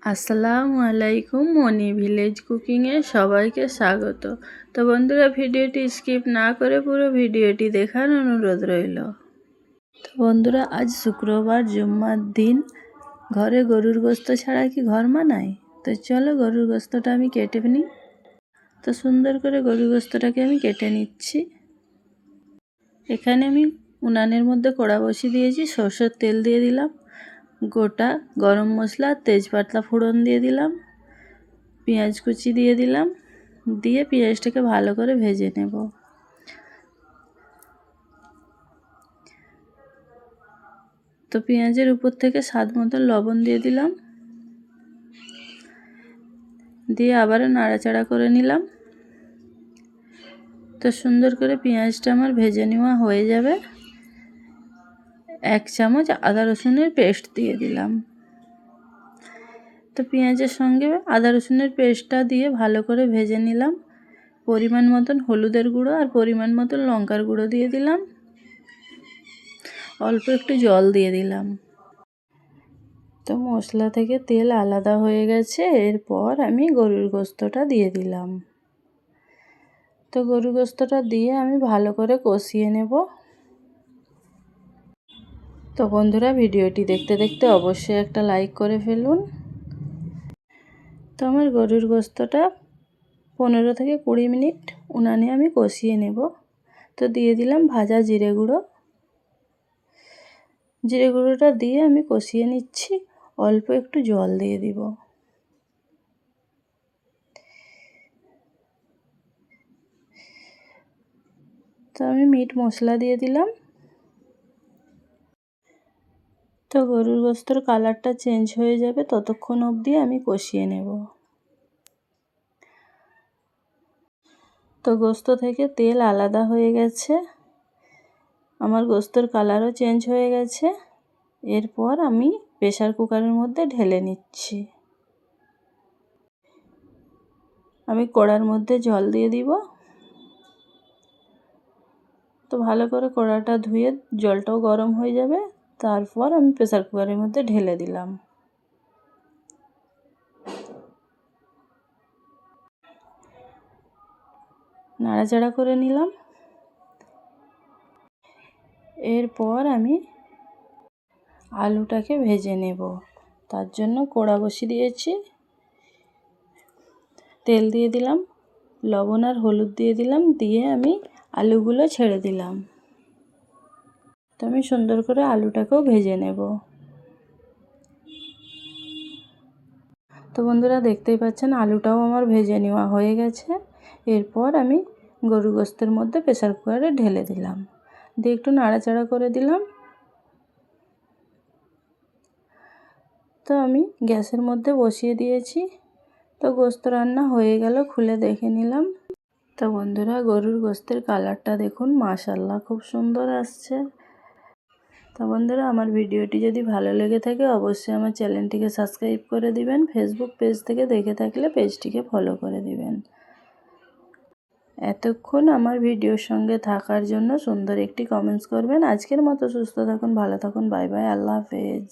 আসসালামু আলাইকুম, মনি ভিলেজ কুকিংয়ে সবাইকে স্বাগত। তো বন্ধুরা, ভিডিওটি স্কিপ না করে পুরো ভিডিওটি দেখার অনুরোধ রইল। তো বন্ধুরা, আজ শুক্রবার জুম্মার দিন, ঘরে গরুর গোস্ত ছাড়া কি ঘর মানায়? তো চলো গরুর গোস্তটা আমি কেটে নিই। তো সুন্দর করে গরুর গোস্তটাকে আমি কেটে নিচ্ছি। এখানে আমি উনানের মধ্যে কড়া বসিয়ে দিয়েছি, সরষের তেল দিয়ে দিলাম, গোটা গরম মশলা তেজপাতা ফোড়ন দিয়ে দিলাম, পেঁয়াজ কুচি দিয়ে দিলাম, দিয়ে পেঁয়াজটাকে ভালো করে ভেজে নেব। তো পেঁয়াজের উপর থেকে স্বাদ মতো লবণ দিয়ে দিলাম, দিয়ে আবারও নাড়াচাড়া করে নিলাম। তো সুন্দর করে পেঁয়াজটা আমার ভেজে নেওয়া হয়ে যাবে। 1 চামচ আদা রসুনের পেস্ট দিয়ে দিলাম। তো পেঁয়াজের সঙ্গে আদা রসুনের পেস্টটা দিয়ে ভালো করে ভেজে নিলাম। পরিমাণ মতন হলুদের গুঁড়ো আর পরিমাণ মতন লঙ্কার গুঁড়ো দিয়ে দিলাম, অল্প একটু জল দিয়ে দিলাম। তো মশলা থেকে তেল আলাদা হয়ে গেছে। এরপর আমি গরুর গোস্তটা দিয়ে দিলাম। তো গরুর গোস্তটা দিয়ে আমি ভালো করে কষিয়ে নেব। তো বন্ধুরা, ভিডিওটি দেখতে দেখতে অবশ্যই একটা লাইক করে ফেলুন। তো আমার গরুর গোস্তটা 15 থেকে 20 মিনিট উনানে আমি কষিয়ে নেব। তো দিয়ে দিলাম ভাজা জিরে গুঁড়ো। জিরে গুঁড়োটা দিয়ে আমি কষিয়ে নিচ্ছি, অল্প একটু জল দিয়ে দিব। তো আমি মিট মশলা দিয়ে দিলাম। তো গরুর গোস্তর কালারটা চেঞ্জ হয়ে যাবে, ততক্ষণ অবধি আমি কষিয়ে নেব। তো গোস্ত থেকে তেল আলাদা হয়ে গেছে, আমার গোস্তর কালারও চেঞ্জ হয়ে গেছে। এরপর আমি প্রেসার কুকারের মধ্যে ঢেলে নিচ্ছি। আমি কড়ার মধ্যে জল দিয়ে দিব। তো ভালো করে কড়াটা ধুয়ে জলটাও গরম হয়ে যাবে, তারপর আমি প্রেসার কুকারের মধ্যে ঢেলে দিলাম। নাড়াচাড়া করে নিলাম। এরপর আমি আলুটাকে ভেজে নেব। তার জন্য কড়া বসিয়ে দিয়েছি, তেল দিয়ে দিলাম, লবণ আর হলুদ দিয়ে দিলাম, দিয়ে আমি আলুগুলো ছেড়ে দিলাম। তো আমি সুন্দর করে আলুটাকেও ভেজে নেব। তো বন্ধুরা, দেখতেই পাচ্ছেন আলুটাও আমার ভেজে নেওয়া হয়ে গেছে। এরপর আমি গরুর গোস্তের মধ্যে প্রেসার কুকারে ঢেলে দিলাম, দিয়ে একটু নাড়াচাড়া করে দিলাম। তো আমি গ্যাসের মধ্যে বসিয়ে দিয়েছি। তো গোস্ত রান্না হয়ে গেল, খুলে দেখে নিলাম। তো বন্ধুরা, গরুর গোস্তের কালারটা দেখুন, মাশাআল্লাহ খুব সুন্দর আসছে। তো বন্ধুরা, আমার ভিডিওটি যদি ভালো লেগে থাকে অবশ্যই আমার চ্যানেলটিকে সাবস্ক্রাইব করে দিবেন। ফেসবুক পেজ থেকে দেখে থাকলে পেজটিকে ফলো করে দিবেন। এতক্ষণ আমার ভিডিওর সঙ্গে থাকার জন্য সুন্দর একটি কমেন্টস করবেন। আজকের মতো সুস্থ থাকুন, ভালো থাকুন, বাই বাই, আল্লাহ হাফেজ।